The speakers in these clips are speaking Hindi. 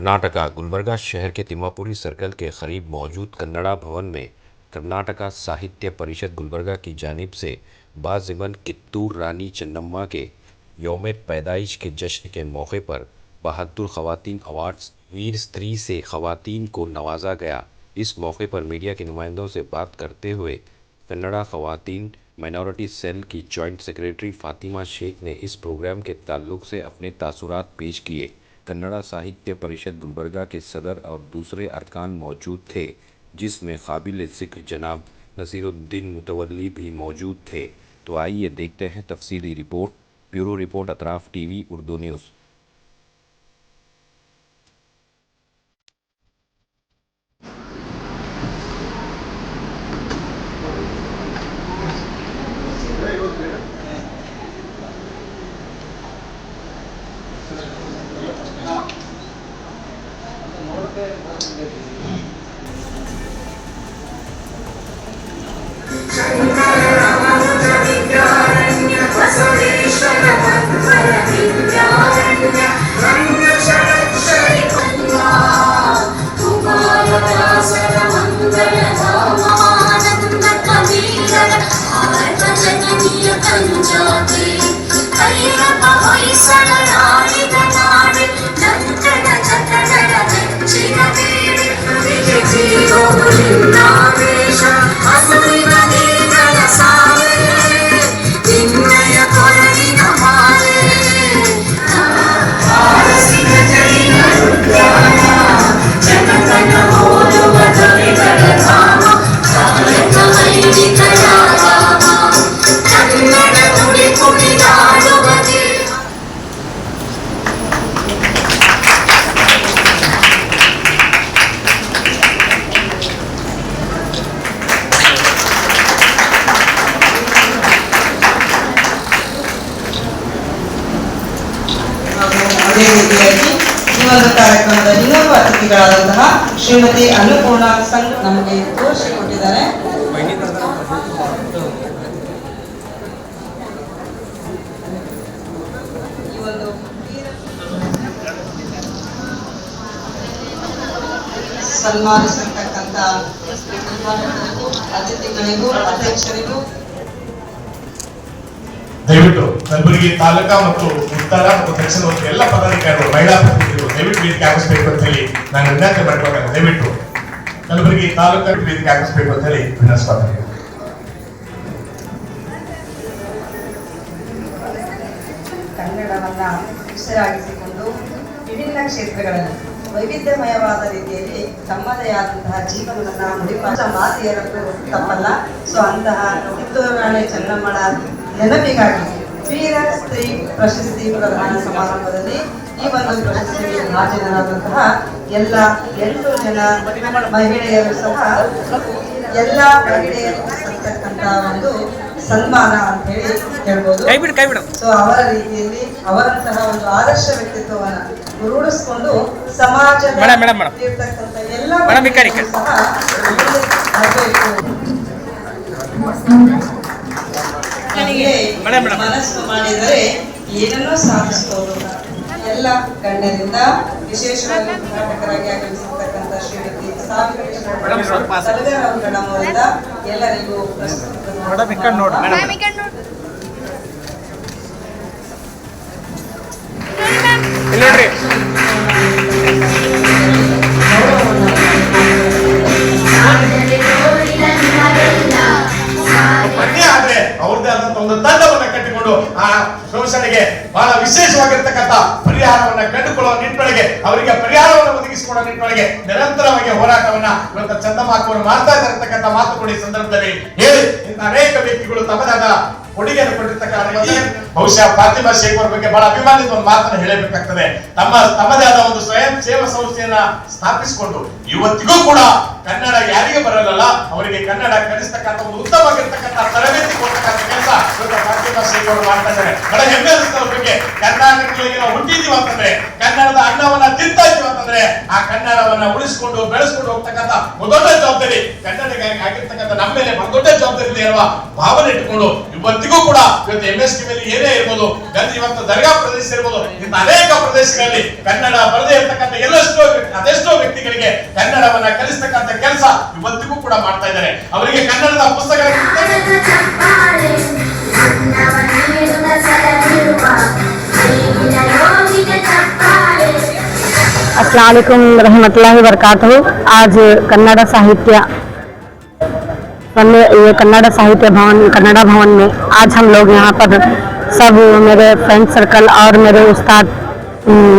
कर्नाटका गुलबर्गा शहर के तिम्मापुरी सर्कल के करीब मौजूद कन्नड़ा भवन में कर्नाटका साहित्य परिषद गुलबर्गा की जानिब से बाज़िमन कित्तूर रानी चन्नम्मा के यौम पैदाइश के जश्न के मौके पर बहादुर ख़वातीन अवार्ड्स वीर स्त्री से ख़वातीन को नवाजा गया। इस मौके पर मीडिया के नुमाइंदों से बात करते हुए कन्नड़ा ख़वातीन माइनॉरिटी सेल की जॉइंट सेक्रेटरी फ़ातिमा शेख ने इस प्रोग्राम के ताल्लुक से अपने तासुरात पेश किए। कन्नड़ा साहित्य परिषद गुलबर्गा के सदर और दूसरे अरकान मौजूद थे, जिसमें काबिल ज़िक्र जनाब नसीरुद्दीन मुतवल्ली भी मौजूद थे। तो आइए देखते हैं तफसीली report. Bureau report Atraf TV Urdu news. ಅದೇ ರೀತಿಯಾಗಿ ಈ ಒಂದು ಕಾರ್ಯಕ್ರಮದ ಇನ್ನೊಂದು ಅತಿಥಿಗಳಾದಂತಹ ಶ್ರೀಮತಿ ಅನ್ನಪೂರ್ಣ ಸಂಘ ನಮಗೆ ತೋರಿಸಿಕೊಟ್ಟಿದ್ದಾರೆ. ಈ ಒಂದು ಸನ್ಮಾನಿಸಿರ್ತಕ್ಕಂಥ ಅತಿಥಿಗಳಿಗೂ ಅಧ್ಯಕ್ಷರಿಗೂ ದಯವಿಟ್ಟು ಕಲಬುರಗಿ ತಾಲೂಕಾ ಮತ್ತು ಉತ್ತರ ಮತ್ತು ದಕ್ಷಿಣ ಮತ್ತು ಎಲ್ಲ ಪದಾಧಿಕಾರಿಗಳು ಮಹಿಳಾ ಪ್ರತಿನಿಧಿಗಳು ದಯವಿಟ್ಟು ವೇದಿಕೆ ಆಗಿಸಬೇಕು ಅಂತ ಹೇಳಿ ನಾನು ವಿನಂತಿ ಮಾಡ್ಕೊಳ್ತೇನೆ. ದಯವಿಟ್ಟು ಕಲಬುರಗಿ ತಾಲೂಕಾ ವೇದಿಕೆ ಆಗಿಸಬೇಕು ಅಂತ ಹೇಳಿ ವಿನಂತಿಸ್ಕೊಳ್ತೇನೆ. ಕನ್ನಡವನ್ನ ಉಸಿರಾಗಿಸಿಕೊಂಡು ವಿಭಿನ್ನ ಕ್ಷೇತ್ರಗಳಲ್ಲಿ ವೈವಿಧ್ಯಮಯವಾದ ರೀತಿಯಲ್ಲಿ ತಮ್ಮದೇ ಆದಂತಹ ಜೀವನವನ್ನ ಮುಡಿಪಾದ ಮಾತೆಯರದ್ದು ತಪ್ಪಲ್ಲ. ಸೊ ಅಂತಹ ಕಿತ್ತೂರು ರಾಣಿ ಚೆನ್ನಮ್ಮಳ ನೆನಪಿಗಾಗಿ ವೀರ ಸ್ತ್ರೀ ಪ್ರಶಸ್ತಿ ಪ್ರದಾನ ಸಮಾರಂಭದಲ್ಲಿ ಈ ಒಂದು ಪ್ರಶಸ್ತಿಗೆ ಭಾಜನರಾದಂತಹ ಎಲ್ಲ 8 ಜನ ಮಹಿಳೆಯರು ಸಹ ಎಲ್ಲ ಮಹಿಳೆಯರು ಸರ್ತಕ್ಕಂತಹ ಒಂದು ಸನ್ಮಾನ ಅಂತ ಹೇಳಿ ಹೇಳ್ಬೋದು. ಸೊ ಅವರ ರೀತಿಯಲ್ಲಿ ಅವರಂತಹ ಒಂದು ಆದರ್ಶ ವ್ಯಕ್ತಿತ್ವವನ್ನು ರೂಢಿಸಿಕೊಂಡು ಸಮಾಜದ ಇರ್ತಕ್ಕಂಥ ಎಲ್ಲ ಸಹ ಮನಸ್ಸು ಮಾಡಿದರೆ ಏನನ್ನೂ ಸಾಧಿಸಬಹುದು. ಎಲ್ಲ ಗಣ್ಯರಿಂದ ವಿಶೇಷವಾಗಿ ಉದ್ಘಾಟಕರಾಗಿ ಆಗಮಿಸಿರ್ತಕ್ಕಂಥ ಶ್ರೀಮತಿ ಸಾವಿರ ಅವರಿಂದ ಎಲ್ಲರಿಗೂ ಅವ್ರದ್ದೇ ಆದಂತ ಒಂದು ತಂಡವನ್ನ ಕಟ್ಟಿಕೊಂಡು ಆ ಶೋಷಣೆಗೆ ಬಹಳ ವಿಶೇಷವಾಗಿರ್ತಕ್ಕಂಥ ಪರಿಹಾರವನ್ನ ಕಂಡುಕೊಳ್ಳುವ ನಿಟ್ಟಿನೊಳಗೆ ಅವರಿಗೆ ಪರಿಹಾರವನ್ನು ಒದಗಿಸಿಕೊಡುವ ನಿಟ್ಟಿನೊಳಗೆ ನಿರಂತರವಾಗಿ ಹೋರಾಟವನ್ನ ಇವತ್ತು ಚಂದಮಾಕವರು ಮಾಡ್ತಾ ಇರತಕ್ಕಂಥ ಮಾತುಗಳು ಈ ಸಂದರ್ಭದಲ್ಲಿ ಹೇಳಿ ಇಂಥ ಅನೇಕ ವ್ಯಕ್ತಿಗಳು ತಮ್ಮದಾದ ಕೊಡುಗೆಯನ್ನು ಕೊಟ್ಟಿರ್ತಕ್ಕಂಥ ಬಹುಶಃ ಫಾತಿಮಾ ಶೇಖ್ ಅವರ ಬಗ್ಗೆ ಬಹಳ ಅಭಿಮಾನಿತ ಒಂದು ಮಾತನ್ನು ಹೇಳಬೇಕಾಗ್ತದೆ. ತಮ್ಮದೇ ಆದ ಒಂದು ಸ್ವಯಂ ಸೇವಾ ಸಂಸ್ಥೆಯನ್ನ ಸ್ಥಾಪಿಸಿಕೊಂಡು ಇವತ್ತಿಗೂ ಕೂಡ ಕನ್ನಡ ಯಾರಿಗೆ ಬರಲ್ಲ ಅವರಿಗೆ ಕನ್ನಡ ಕಲಿಸ್ತಕ್ಕಂಥ ಒಂದು ಉತ್ತಮವಾಗಿರ್ತಕ್ಕಂಥ ತರಬೇತಿ ಕೊಡ್ತಕ್ಕಂಥ ಕೆಲಸ ಇವತ್ತು ಫಾತಿಮಾ ಶೇಖ್ ಅವರು ಮಾಡ್ತಾ ಇದ್ದಾರೆ. ಬಹಳ ಹೆಮ್ಮೆ ಅನಿಸ್ತದ ಬಗ್ಗೆ ಕರ್ನಾಟಕದಲ್ಲಿ ನಾವು ಹುಟ್ಟಿದೀವಿ ಅಂತಂದ್ರೆ, ಕನ್ನಡದ ಅನ್ನವನ್ನ ತಿಂತಾ ಇದೀವಿ ಅಂತಂದ್ರೆ ಆ ಕನ್ನಡವನ್ನ ಉಳಿಸಿಕೊಂಡು ಬೆಳೆಸ್ಕೊಂಡು ಹೋಗ್ತಕ್ಕಂಥ ಮೊದಲ ಜವಾಬ್ದಾರಿ ಕನ್ನಡಿಗ ಆಗಿರ್ತಕ್ಕಂಥ ನಮ್ಮ ಮೇಲೆ ದೊಡ್ಡ ಜವಾಬ್ದಾರಿ ಇದೆ ಅಲ್ವಾ ಭಾವನೆ ಇಟ್ಕೊಂಡು ಇವತ್ತಿಗೂ ಕೂಡ ಇವತ್ತು MSK ಮೇಲೆ ಏನೇ ಇರ್ಬೋದು, ಇವತ್ತು ದರ್ಗಾ ಪ್ರದೇಶ ಇರ್ಬೋದು, ಇಂಥ ಅನೇಕ ಪ್ರದೇಶಗಳಲ್ಲಿ ಕನ್ನಡ ಬರದೇ ಇರ್ತಕ್ಕಂಥ ಅದೆಷ್ಟೋ ವ್ಯಕ್ತಿಗಳಿಗೆ ಕನ್ನಡವನ್ನ ಕಲಿಸ್ತಕ್ಕಂಥ ಕೆಲಸ ಇವತ್ತಿಗೂ ಕೂಡ ಮಾಡ್ತಾ ಇದ್ದಾರೆ. ಅವರಿಗೆ ಕನ್ನಡದ ಪುಸ್ತಕ अस्सलाम वालेकुम रहमतुल्लाहि वबरकातुहू। आज कन्नड़ साहित्य भवन कन्नड़ा भवन में आज हम लोग यहाँ पर सब मेरे फ्रेंड सर्कल और मेरे उस्ताद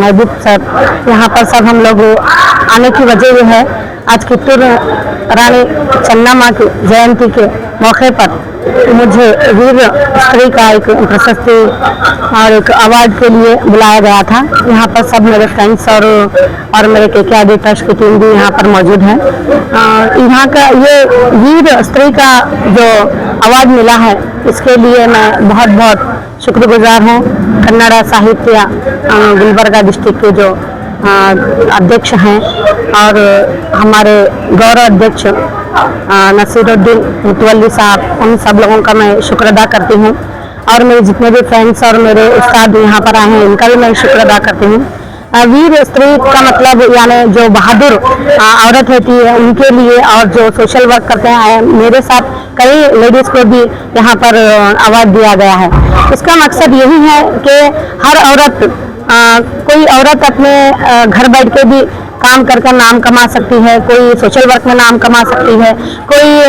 महबूब साहब यहाँ पर सब हम लोग आने की वजह ये है, आज कित्तूर रानी चन्नम्मा की जयंती के मौके पर मुझे वीर स्त्री का एक प्रशस्ति और एक अवार्ड के लिए बुलाया गया था। यहाँ पर सब मेरे फ्रेंड्स और मेरे KKRD ट्रस्ट की टीम भी यहाँ पर मौजूद है। यहाँ का ये वीर स्त्री का जो अवार्ड मिला है, इसके लिए मैं बहुत बहुत शुक्रगुजार हूँ। कन्नड़ साहित्य गुलबर्गा डिस्ट्रिक्ट के जो अध्यक्ष हैं और हमारे गौरव अध्यक्ष नसीरुद्दीन मुतवल्ली साहब, उन सब लोगों का मैं शुक्र अदा करती हूँ। और मेरे जितने भी फ्रेंड्स और मेरे उस्ताद यहाँ पर आए हैं, इनका भी मैं शुक्र अदा करती हूँ। वीर स्त्री का मतलब यानी जो बहादुर औरत होती है उनके लिए, और जो सोशल वर्क करते हैं, मेरे साथ कई लेडीज़ को भी यहाँ पर अवार्ड दिया गया है। इसका मकसद यही है कि हर औरत कोई औरत अपने घर बैठ के भी काम करके नाम कमा सकती है, कोई सोशल वर्क में नाम कमा सकती है, कोई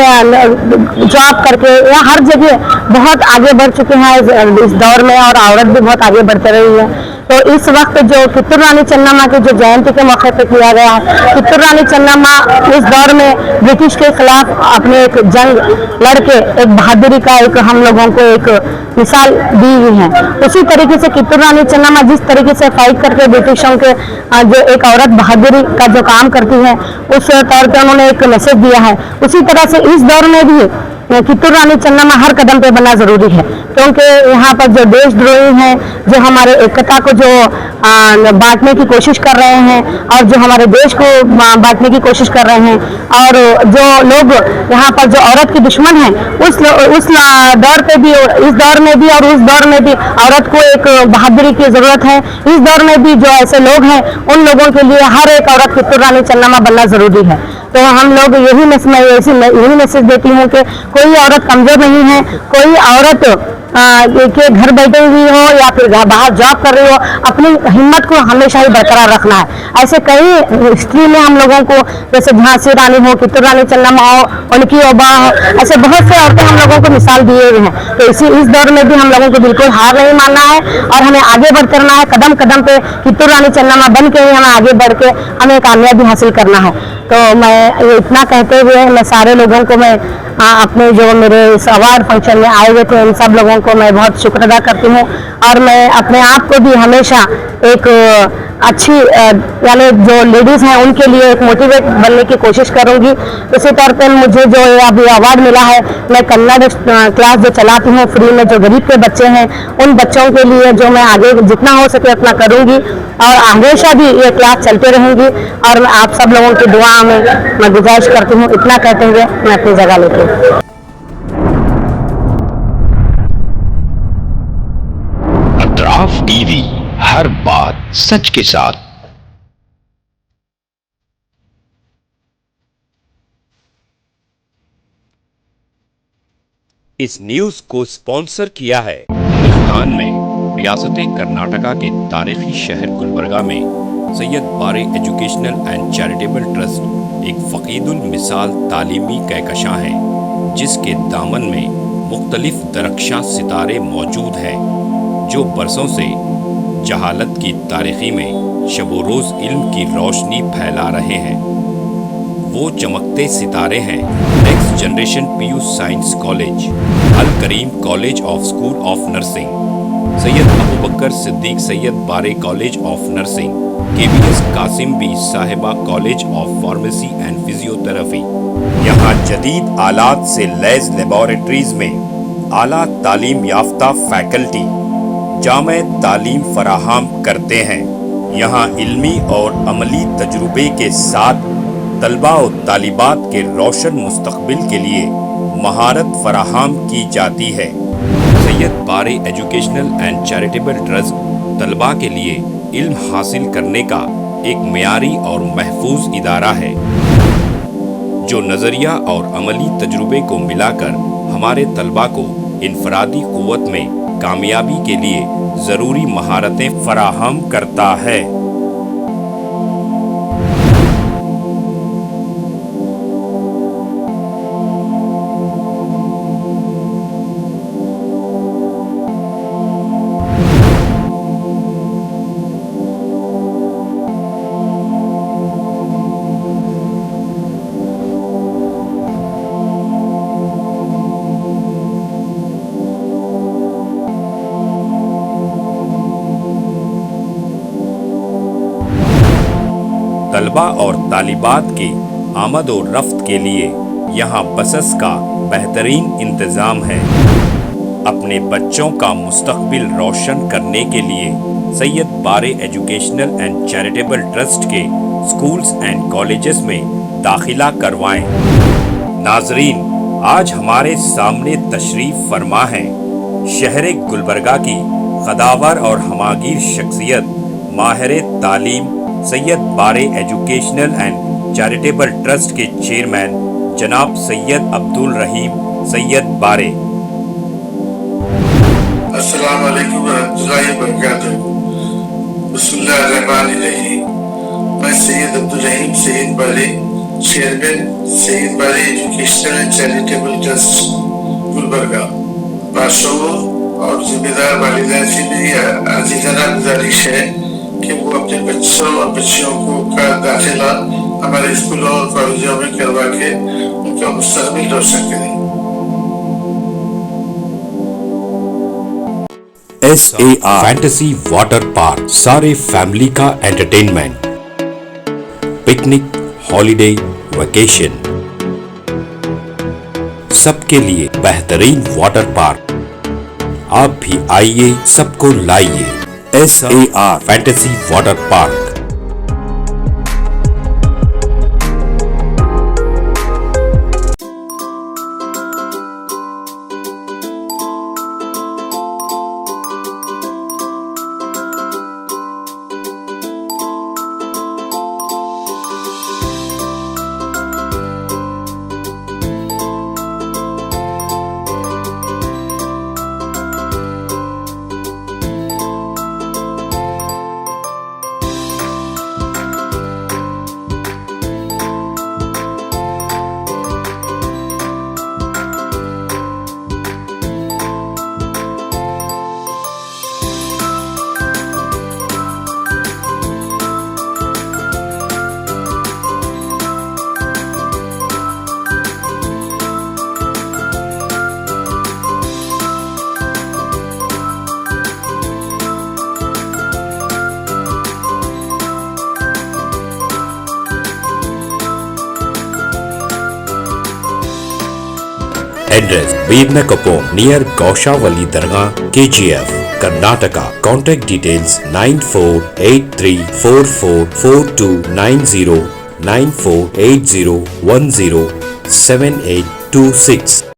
जॉब करके, या हर जगह बहुत आगे बढ़ चुके हैं इस दौर में, और औरत भी बहुत आगे बढ़ते रही है। तो इस वक्त जो कित्तूर रानी चन्नम्मा की जो जयंती के मौके पर किया गया है, कित्तूर रानी चन्नम्मा इस दौर में ब्रिटिश के खिलाफ अपने एक जंग लड़के एक बहादुरी का एक हम लोगों को एक मिसाल दी हुई है। उसी तरीके से कित्तूर रानी चन्नम्मा जिस तरीके से फाइट करके ब्रिटिशों के जो एक औरत बहादुरी का जो काम करती है, उस तौर पे उन्होंने एक मैसेज दिया है। उसी तरह से इस दौर में भी कित्तूर रानी चन्नम्मा हर कदम पे बनना जरूरी है, क्योंकि यहाँ पर जो देशद्रोही हैं, जो हमारे एकता को जो बांटने की कोशिश कर रहे हैं, और जो हमारे देश को बांटने की कोशिश कर रहे हैं, और जो लोग यहाँ पर जो औरत की दुश्मन हैं, उस दौर पे भी, इस दौर में भी और उस दौर में भी औरत को एक बहादुरी की जरूरत है। इस दौर में भी जो ऐसे लोग हैं, उन लोगों के लिए हर एक औरत कित्तूर रानी चन्नम्मा बनना जरूरी है। तो हम लोग यही मैसेज देती हूँ कि कोई औरत कमजोर नहीं है, कोई औरत के घर बैठे हुई हो या फिर बाहर जॉब कर रही हो, अपनी हिम्मत को हमेशा ही बरकरार रखना है। ऐसे कई हिस्ट्री में हम लोगों को, जैसे झांसी रानी हो, कित्तूर रानी चन्नम्मा हो, उनकी ओबा हो, ऐसे बहुत से औरतें हम लोगों को मिसाल दिए हुए हैं। तो इस दौर में भी हम लोगों को बिल्कुल हार नहीं मानना है, और हमें आगे बढ़ते रहना है। कदम कदम पे कित्तूर रानी चन्नम्मा बन के ही हमें आगे बढ़ के हमें कामयाबी हासिल करना है। तो मैं इतना कहते हुए मैं सारे लोगों को, मैं अपने जो मेरे इस अवार्ड फंक्शन में आए हुए थे, उन सब लोगों को मैं बहुत शुक्र अदा करती हूँ। और मैं अपने आप को भी हमेशा एक अच्छी यानी जो लेडीज़ हैं उनके लिए एक मोटिवेट बनने की कोशिश करूँगी। इसी तौर पर मुझे जो अभी अवार्ड मिला है, मैं कन्नड़ क्लास जो चलाती हूँ फ्री में, जो गरीब के बच्चे हैं, उन बच्चों के लिए जो मैं आगे जितना हो सके उतना करूँगी, और हमेशा भी ये क्लास चलते रहेंगी। और मैं आप सब लोगों की दुआ में मैं गुजारिश करती हूँ। इतना कहते हुए मैं अपनी जगह लेती हूँ। अतराफ टीवी, हर बात सच के साथ। इस न्यूज को स्पॉन्सर किया है हिंदुस्तान में रियासत कर्नाटका के तारीखी शहर गुलबर्गा में Syed Bare educational and charitable trust एक फ़कीदुल मिसाल तालीमी कहकशां है, जिसके दामन में मुख्तलिफ दरख्शां सितारे मौजूद हैं, जो बरसों से जहालत की तारीखी में शब रोज़ इल्म की रोशनी फैला रहे हैं। वो चमकते सितारे हैं next generation PU science college, Al Kareem college of school of nursing, Syed Abu Bakr Siddiq Syed Bare college of nursing, KBS Kasim Bi Sahiba college of pharmacy and physiotherapy. यहाँ जदीद आलात से लैस लेबोरेटरीज में आला तालीम याफ्ता फैकल्टी जामे तालीम फराहम करते हैं। यहाँ इल्मी और अमली तजुर्बे के साथ तलबा और तालिबात के रोशन मुस्तकबिल के लिए महारत फराहम की जाती है। Syed Bare educational and charitable trust तलबा के लिए इल्म हासिल करने का एक मियारी और महफूज इदारा है, जो नज़रिया और अमली तजुर्बे को मिलाकर हमारे तलबा को इनफरादी क़ुव्वत में कामयाबी के लिए ज़रूरी महारतें फराहम करता है। तलबा और तालिबात के आमद और रफ्त के लिए यहाँ बसेस का बेहतरीन इंतज़ाम है। अपने बच्चों का मुस्तकबिल रोशन करने के लिए Syed Bare educational and charitable trust के स्कूल्स एंड कॉलेजेस में दाखिला करवाएं। नाजरीन, आज हमारे सामने तशरीफ फरमा है शहर गुलबर्गा की कदावर और हमागीर शख्सियत माहिर तालीम Syed Bare educational and charitable trust के चेयरमैन जनाब सैयद अब्दुल रहीम सैयद बारे। अस्सलाम वालेकुम रहमतुल्लाहि व बरकातुहू। बिस्मिल्लाहिर्रहमानिर्रहीम। मैं सैयद अब्दुल रहीम सैयद बारे, chairman Syed Bare educational and charitable trust Gulbarga, बादशाहों और जिम्मेदार वालिदैन से मेरी अजीज़ाना गुजारिश है कि वो अपने बच्चों और बच्चियों को का दाखिला हमारे स्कूलों और कॉलेजों में करवा के उनका मुस्तकबिल रोशन करें। SAR फैंटेसी वाटर पार्क, सारे फैमिली का एंटरटेनमेंट, पिकनिक, हॉलिडे, वेकेशन, सबके लिए बेहतरीन वाटर पार्क। आप भी आइए, सबको लाइए। SAR fantasy water park. Address: Veernakapom, near Gaushavali Dargah, KGF, Karnataka. Contact details: 9483444290, 9480107826.